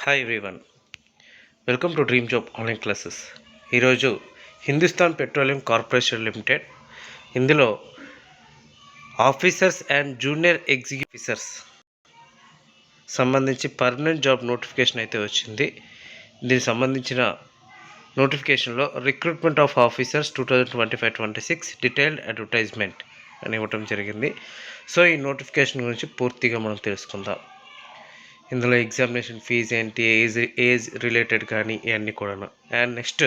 Hi everyone, welcome to dream job online classes. ఈరోజు Hindustan petroleum corporation limited ఇందులో officers and junior executive officers సంబంధించి permanent job notification అయితే వచ్చింది. దీనికి సంబంధించిన నోటిఫికేషన్లో recruitment of officers 2025-26 detailed advertisement అని ఇవ్వటం జరిగింది. సో ఈ నోటిఫికేషన్ గురించి పూర్తిగా మనం తెలుసుకుందాం. ఇందులో ఎగ్జామినేషన్ ఫీజు ఏంటి, ఏజ్ రిలేటెడ్ కానీ ఇవన్నీ కూడా. అండ్ నెక్స్ట్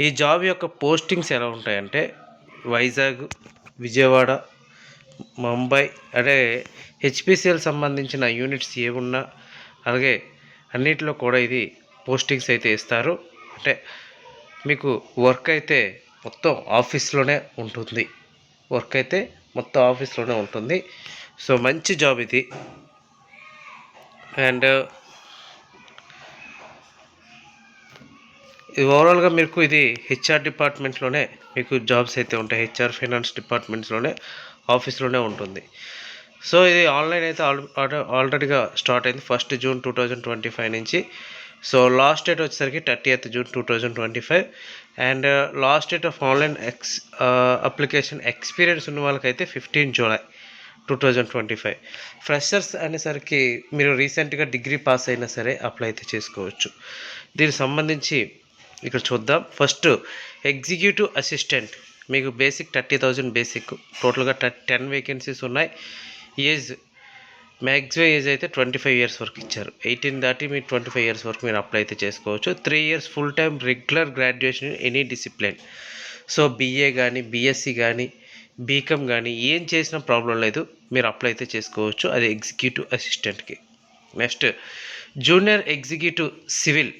ఈ జాబ్ యొక్క పోస్టింగ్స్ ఎలా ఉంటాయంటే వైజాగ్, విజయవాడ, ముంబై, అంటే హెచ్పిసిఎల్ సంబంధించిన యూనిట్స్ ఏమున్నా అలాగే అన్నిటిలో కూడా ఇది పోస్టింగ్స్ అయితే ఇస్తారు. అంటే మీకు వర్క్ అయితే మొత్తం ఆఫీస్లోనే ఉంటుంది. సో మంచి జాబ్ ఇది. అండ్ ఓవరాల్గా మీకు ఇది హెచ్ఆర్ డిపార్ట్మెంట్లోనే మీకు జాబ్స్ అయితే ఉంటాయి. హెచ్ఆర్ ఫైనాన్స్ డిపార్ట్మెంట్స్లోనే ఆఫీస్లోనే ఉంటుంది. సో ఇది ఆన్లైన్ అయితే ఆల్రెడీగా స్టార్ట్ అయింది 1 జూన్ 2025 నుంచి. సో లాస్ట్ డేట్ వచ్చేసరికి 30th June 2025. And last date of online application experience ఉన్న వాళ్ళకైతే 15 జూలై 2025. ఫ్రెషర్స్ అనేసరికి మీరు రీసెంట్గా డిగ్రీ పాస్ అయినా సరే అప్లై అయితే చేసుకోవచ్చు. దీనికి సంబంధించి ఇక్కడ చూద్దాం. ఫస్ట్ ఎగ్జిక్యూటివ్ అసిస్టెంట్ మీకు బేసిక్ 30,000 బేసిక్. టోటల్గా 10 వేకెన్సీస్ ఉన్నాయి. ఏజ్ మ్యాక్సిమం ఏజ్ అయితే 25 ఇయర్స్ వరకు ఇచ్చారు. 18 దాటి మీరు 25 ఇయర్స్ వరకు మీరు అప్లై అయితే చేసుకోవచ్చు. 3 years full time regular graduation in any discipline. So BA కానీ, బీఎస్సీ కానీ, బీకామ్ కానీ ఏం చేసినా ప్రాబ్లం లేదు, మీరు అప్లై అయితే చేసుకోవచ్చు. అది ఎగ్జిక్యూటివ్ అసిస్టెంట్కి. Next junior executive civil.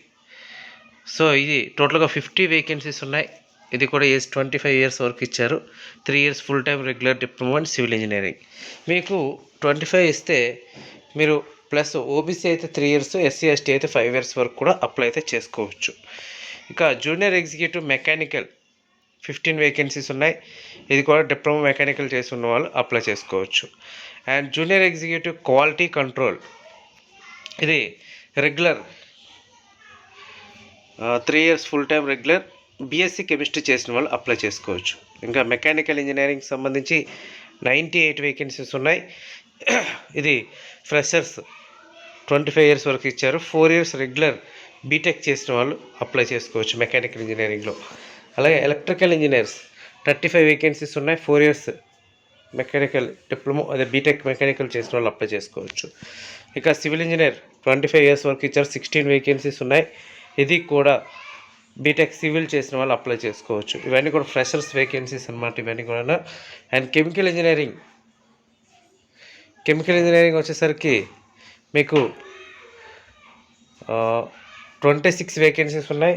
So ఇది టోటల్గా 50 వేకెన్సీస్ ఉన్నాయి. ఇది కూడా ఏజ్ 25 ఇయర్స్ వరకు ఇచ్చారు. 3 years full time regular diploma in civil engineering. మీకు 25 ఇస్తే మీరు ప్లస్ ఓబీసీ అయితే 3 ఇయర్స్, ఎస్సీ ఎస్టీ అయితే 5 ఇయర్స్ వరకు కూడా అప్లై అయితే చేసుకోవచ్చు. ఇక జూనియర్ ఎగ్జిక్యూటివ్ మెకానికల్ 15 వేకెన్సీస్ ఉన్నాయి. ఇది కూడా డిప్లొమా మెకానికల్ చేసి ఉన్న వాళ్ళు అప్లై చేసుకోవచ్చు. And junior executive quality control, ఇది regular 3 years full time regular BSc chemistry చేసిన వాళ్ళు అప్లై చేసుకోవచ్చు. ఇంకా మెకానికల్ ఇంజనీరింగ్ సంబంధించి 98 వేకెన్సీస్ ఉన్నాయి. ఇది ఫ్రెషర్స్ 25 ఇయర్స్ వరకు ఇచ్చారు. 4 ఇయర్స్ రెగ్యులర్ బీటెక్ చేసిన వాళ్ళు అప్లై చేసుకోవచ్చు మెకానికల్ ఇంజనీరింగ్లో. అలాగే ఎలక్ట్రికల్ ఇంజనీర్స్ 35 వేకెన్సీస్ ఉన్నాయి. 4 ఇయర్స్ మెకానికల్ డిప్లొమా అదే బీటెక్ మెకానికల్ చేసిన వాళ్ళు అప్లై చేసుకోవచ్చు. ఇక సివిల్ ఇంజనీర్ 25 ఇయర్స్ వరకు ఇచ్చారు. 16 వేకెన్సీస్ ఉన్నాయి. ఇది కూడా బీటెక్ సివిల్ చేసిన వాళ్ళు అప్లై చేసుకోవచ్చు. ఇవన్నీ కూడా ఫ్రెషర్స్ వేకెన్సీస్ అనమాట ఇవన్నీ కూడా. అండ్ కెమికల్ ఇంజనీరింగ్ వచ్చేసరికి మీకు 26 వేకెన్సీస్ ఉన్నాయి.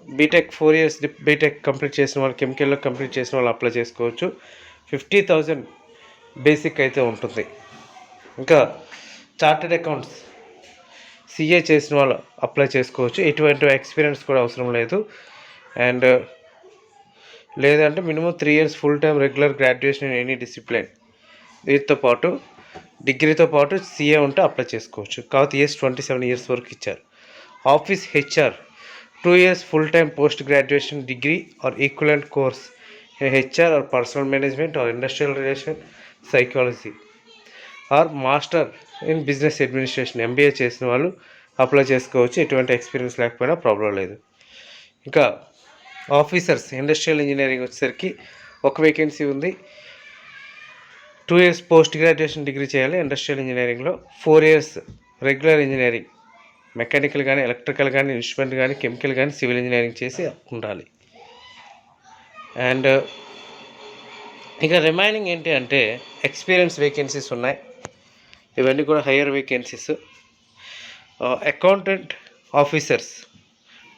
బీటెక్ 4 ఇయర్స్ బీటెక్ కంప్లీట్ చేసిన వాళ్ళు, కెమికల్లో కంప్లీట్ చేసిన వాళ్ళు అప్లై చేసుకోవచ్చు. 50,000 బేసిక్ అయితే ఉంటుంది. ఇంకా చార్టెడ్ అకౌంట్స్ సిఏ చేసిన వాళ్ళు అప్లై చేసుకోవచ్చు. ఎటువంటి ఎక్స్పీరియన్స్ కూడా అవసరం లేదు. అండ్ లేదంటే minimum 3 years full time regular graduation in any discipline, వీటితో పాటు డిగ్రీతో పాటు సిఏ ఉంటే అప్లై చేసుకోవచ్చు. కాకపోతే ఏజ్ 27 ఇయర్స్ వరకు ఇచ్చారు. Office HR 2 years full time post graduation degree or equivalent course in HR or personnel management or industrial relation psychology or master in business administration MBA చేసిన వాళ్ళు అప్లై చేసుకోవచ్చు. ఎటువంటి experience లేకపోయినా problem లేదు. ఇంకా officers industrial engineering వచ్చేసరికి ఒక vacancy ఉంది. 2 ఇయర్స్ పోస్ట్ గ్రాడ్యుయేషన్ డిగ్రీ చేయాలి ఇండస్ట్రియల్ ఇంజనీరింగ్లో. 4 ఇయర్స్ రెగ్యులర్ ఇంజనీరింగ్ మెకానికల్ కానీ, ఎలక్ట్రికల్ కానీ, ఇన్స్ట్రుమెంట్ కానీ, కెమికల్ కానీ, సివిల్ ఇంజనీరింగ్ చేసి ఉండాలి. అండ్ ఇక రిమైనింగ్ ఏంటి అంటే ఎక్స్పీరియన్స్ వేకెన్సీస్ ఉన్నాయి. ఇవన్నీ కూడా higher vacancies. Accountant officers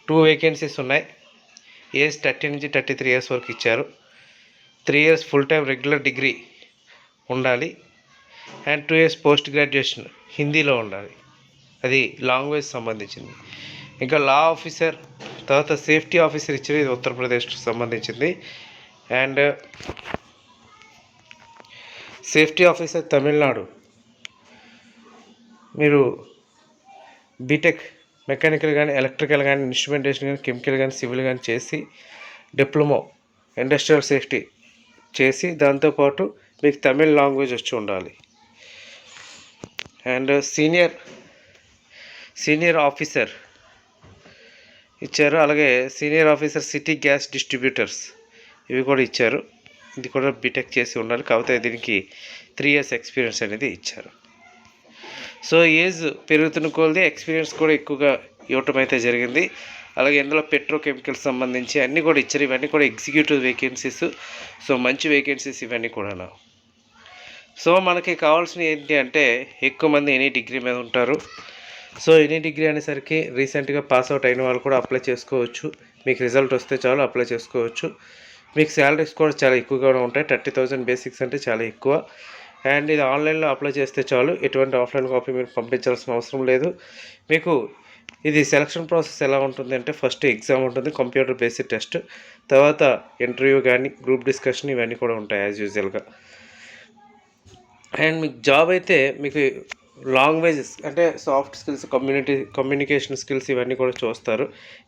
2 vacancies ఉన్నాయి. ఏజ్ 30 నుంచి 33 ఇయర్స్ వరకు ఇచ్చారు. 3 years full time regular degree ఉండాలి. అండ్ 2 ఇయర్స్ పోస్ట్ గ్రాడ్యుయేషన్ హిందీలో ఉండాలి, అది లాంగ్వేజ్ సంబంధించింది. ఇంకా లా ఆఫీసర్, తర్వాత సేఫ్టీ ఆఫీసర్ ఇచ్చేది, ఇది ఉత్తరప్రదేశ్కి సంబంధించింది. అండ్ సేఫ్టీ ఆఫీసర్ తమిళనాడు, మీరు బీటెక్ మెకానికల్ కానీ, ఎలక్ట్రికల్ కానీ, ఇన్స్ట్రుమెంటేషన్ కానీ, కెమికల్ కానీ, సివిల్ కానీ చేసి డిప్లొమా ఇండస్ట్రియల్ సేఫ్టీ చేసి దాంతోపాటు మీకు తమిళ్ లాంగ్వేజ్ వచ్చి ఉండాలి. అండ్ సీనియర్ ఆఫీసర్ ఇచ్చారు. అలాగే senior officer city gas distributors ఇవి కూడా ఇచ్చారు. ఇది కూడా బీటెక్ చేసి ఉండాలి. కాకపోతే దీనికి 3 years ఎక్స్పీరియన్స్ అనేది ఇచ్చారు. సో ఏజ్ పెరుగుతున్న కొలది ఎక్స్పీరియన్స్ కూడా ఎక్కువగా ఇవ్వటం అయితే జరిగింది. అలాగే ఇందులో పెట్రోకెమికల్స్ సంబంధించి అన్నీ కూడా ఇచ్చారు. ఇవన్నీ కూడా ఎగ్జిక్యూటివ్ వేకెన్సీస్. సో మంచి వేకెన్సీస్ ఇవన్నీ కూడా. సో మనకి కావాల్సినవి ఏంటి అంటే ఎక్కువ మంది ఎనీ డిగ్రీ మీద ఉంటారు. సో ఎనీ డిగ్రీ అనేసరికి రీసెంట్గా పాస్అవుట్ అయిన వాళ్ళు కూడా అప్లై చేసుకోవచ్చు. మీకు రిజల్ట్ వస్తే చాలు అప్లై చేసుకోవచ్చు. మీకు శాలరీస్ కూడా చాలా ఎక్కువగా ఉంటాయి. 30,000 బేసిక్స్ అంటే చాలా ఎక్కువ. అండ్ ఇది ఆన్లైన్లో అప్లై చేస్తే చాలు, ఎటువంటి ఆఫ్లైన్ కాపీ మీరు పంపించాల్సిన అవసరం లేదు. మీకు ఇది సెలక్షన్ ప్రాసెస్ ఎలా ఉంటుంది అంటే ఫస్ట్ ఎగ్జామ్ ఉంటుంది, కంప్యూటర్ బేస్డ్ టెస్ట్, తర్వాత ఇంటర్వ్యూ కానీ గ్రూప్ డిస్కషన్ ఇవన్నీ కూడా ఉంటాయి యాజ్ యూజువల్గా. అండ్ మీకు జాబ్ అయితే మీకు లాంగ్వేజెస్ అంటే సాఫ్ట్ స్కిల్స్, కమ్యూనికేషన్ స్కిల్స్ ఇవన్నీ కూడా చూస్తారు.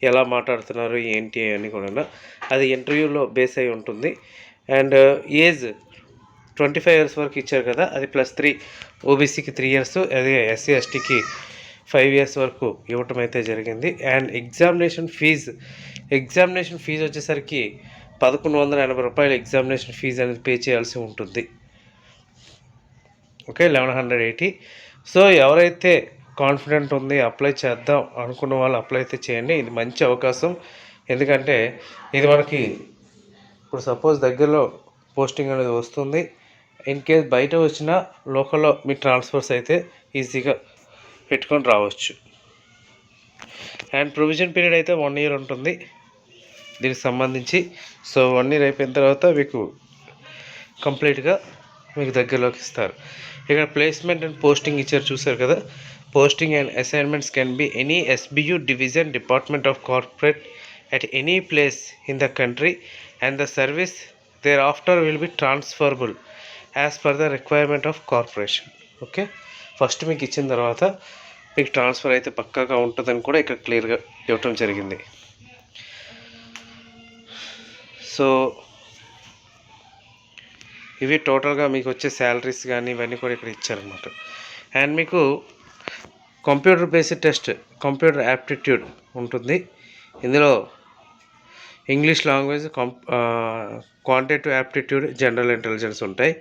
ఎలా మాట్లాడుతున్నారు ఏంటి అని కూడా అది ఇంటర్వ్యూలో బేస్ అయి ఉంటుంది. అండ్ ఏజ్ 25 years వరకు ఇచ్చారు కదా, అది +3 ఓబీసీకి 3 years, అదే ఎస్సీ ఎస్టీకి 5 years వరకు ఇవ్వటం అయితే జరిగింది. అండ్ ఎగ్జామినేషన్ ఫీజు వచ్చేసరికి 1,180 రూపాయలు ఎగ్జామినేషన్ ఫీజు అనేది పే చేయాల్సి ఉంటుంది. ఓకే, 1,180. సో ఎవరైతే కాన్ఫిడెంట్ ఉంది అప్లై చేద్దాం అనుకున్న వాళ్ళు అప్లై అయితే చేయండి. ఇది మంచి అవకాశం. ఎందుకంటే ఇది మనకి ఇప్పుడు సపోజ్ దగ్గరలో పోస్టింగ్ అనేది వస్తుంది. ఇన్ కేస్ బయట వచ్చినా లోకల్లో మీ ట్రాన్స్ఫర్స్ అయితే ఈజీగా పెట్టుకొని రావచ్చు. అండ్ ప్రొవిజన్ పీరియడ్ అయితే 1 year ఉంటుంది దీనికి సంబంధించి. సో 1 year అయిపోయిన తర్వాత మీకు కంప్లీట్గా మీకు దగ్గరలోకి ఇస్తారు. ఇక్కడ ప్లేస్మెంట్ అండ్ పోస్టింగ్ ఇచ్చారు చూసారు కదా. Posting and assignments can be any SBU division department of corporate at any place in the country and the service thereafter will be transferable as per the requirement of corporation. Okay, first మీకు ఇచ్చిన తర్వాత మీకు transfer అయితే పక్కాగా ఉంటుందని కూడా ఇక్కడ క్లియర్గా ఇవ్వటం జరిగింది. సో ఇవి టోటల్గా మీకు వచ్చే శాలరీస్ కానీ ఇవన్నీ కూడా ఇక్కడ ఇచ్చారనమాట. అండ్ మీకు computer based test, computer aptitude ఉంటుంది. ఇందులో English language, quantitative aptitude, general intelligence ఉంటాయి.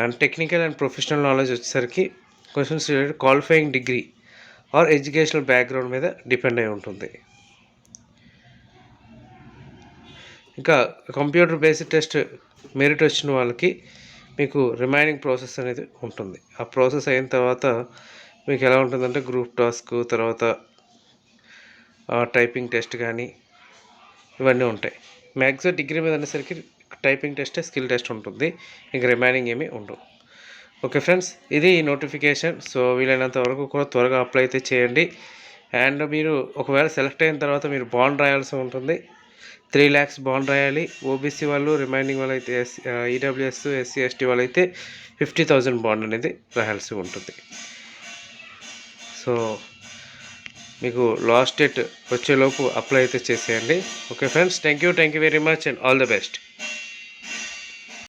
And technical and professional knowledge వచ్చేసరికి questions related qualifying degree or educational background మీద డిపెండ్ అయి ఉంటుంది. ఇంకా కంప్యూటర్ బేస్డ్ టెస్ట్ మెరిట్ వచ్చిన వాళ్ళకి మీకు రిమైనింగ్ ప్రాసెస్ అనేది ఉంటుంది. ఆ ప్రాసెస్ అయిన తర్వాత మీకు ఎలా ఉంటుందంటే గ్రూప్ టాస్క్, తర్వాత టైపింగ్ టెస్ట్ కానీ ఇవన్నీ ఉంటాయి. మ్యాక్సిమం డిగ్రీ మీద అనేసరికి టైపింగ్ టెస్ట్, స్కిల్ టెస్ట్ ఉంటుంది. ఇంక రిమైనింగ్ ఏమీ ఉండవు. ఓకే ఫ్రెండ్స్, ఇది నోటిఫికేషన్. సో వీలైనంత వరకు కూడా త్వరగా అప్లై అయితే చేయండి. అండ్ మీరు ఒకవేళ సెలెక్ట్ అయిన తర్వాత మీరు బాండ్ రాయాల్సి ఉంటుంది. 3 lakhs బాండ్ రాయాలి. ఓబీసీ వాళ్ళు, రిమైనింగ్ వాళ్ళు అయితే ఈడబ్ల్యూఎస్, ఎస్సీ ఎస్టీ వాళ్ళు అయితే 50,000 బాండ్ అనేది రాయాల్సి ఉంటుంది. సో మీకు లాస్ట్ డేట్ వచ్చేలోపు అప్లై అయితే చేసేయండి. Okay friends, thank you very much and all the best.